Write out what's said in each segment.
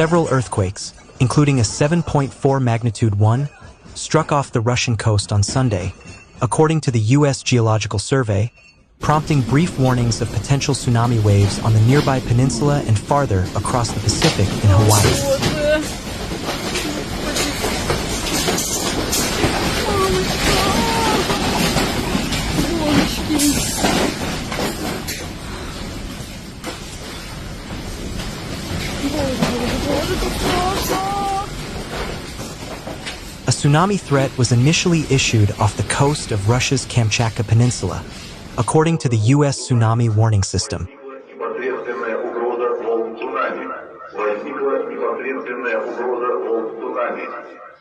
Several earthquakes, including a 7.4 magnitude one, struck off the Russian coast on Sunday, according to the U.S. Geological Survey, prompting brief warnings of potential tsunami waves on the nearby peninsula and farther across the Pacific in Hawaii. A tsunami threat was initially issued off the coast of Russia's Kamchatka Peninsula, according to the U.S. Tsunami Warning System.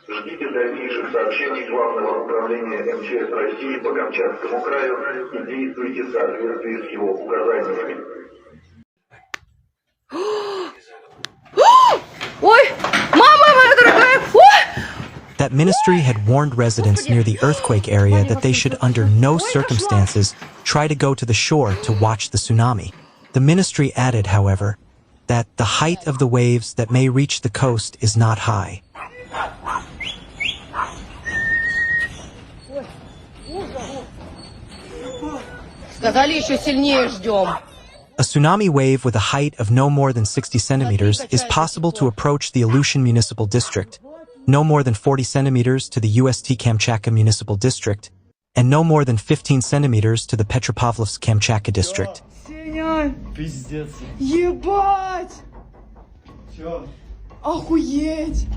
Ждите дальнейших сообщений Главного управления МЧС России по Камчатскому краю и действуйте в соответствии с его указаниями. Ой, мама моя дорогая! That ministry had warned residents near the earthquake area that they should under no circumstances try to go to the shore to watch the tsunami. The ministry added, however, that the height of the waves that may reach the coast is not high. Сказали, еще сильнее ждем. A tsunami wave with a height of no more than 60 centimeters is possible to approach the Aleutian Municipal District, no more than 40 centimeters to the UST Kamchatka Municipal District, and no more than 15 centimeters to the Petropavlovsk Kamchatka District. Пиздец. Ебать! Чё? Охуеть!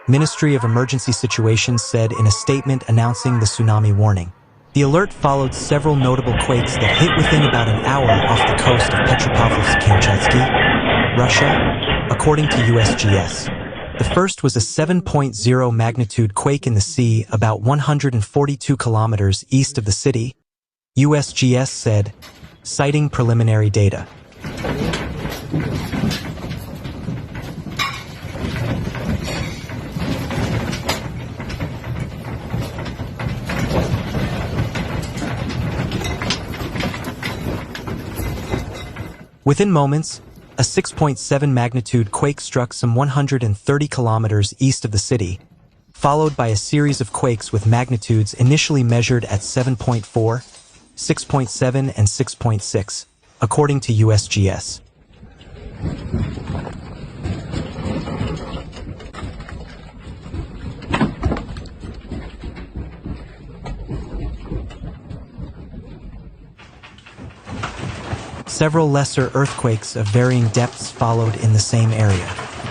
Ministry of Emergency Situations said in a statement announcing the tsunami warning. The alert followed several notable quakes that hit within about an hour off the coast of Petropavlovsk-Kamchatsky, Russia, according to USGS. The first was a 7.0 magnitude quake in the sea about 142 kilometers east of the city, USGS said, citing preliminary data. Within moments, a 6.7 magnitude quake struck some 130 kilometers east of the city, followed by a series of quakes with magnitudes initially measured at 7.4, 6.7, and 6.6, according to USGS. Several lesser earthquakes of varying depths followed in the same area.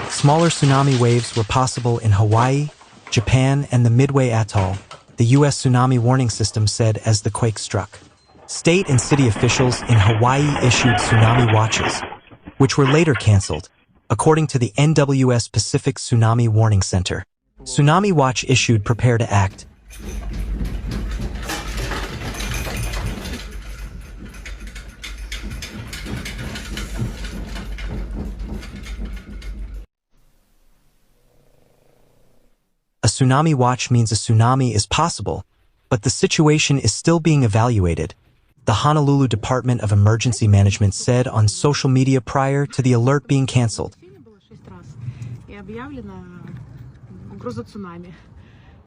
Smaller tsunami waves were possible in Hawaii, Japan, and the Midway Atoll, the U.S. Tsunami Warning System said as the quake struck. State and city officials in Hawaii issued tsunami watches, which were later canceled, according to the NWS Pacific Tsunami Warning Center. Tsunami Watch issued Prepare to Act. A tsunami watch means a tsunami is possible, but the situation is still being evaluated, the Honolulu Department of Emergency Management said on social media prior to the alert being canceled. И объявлена угроза цунами.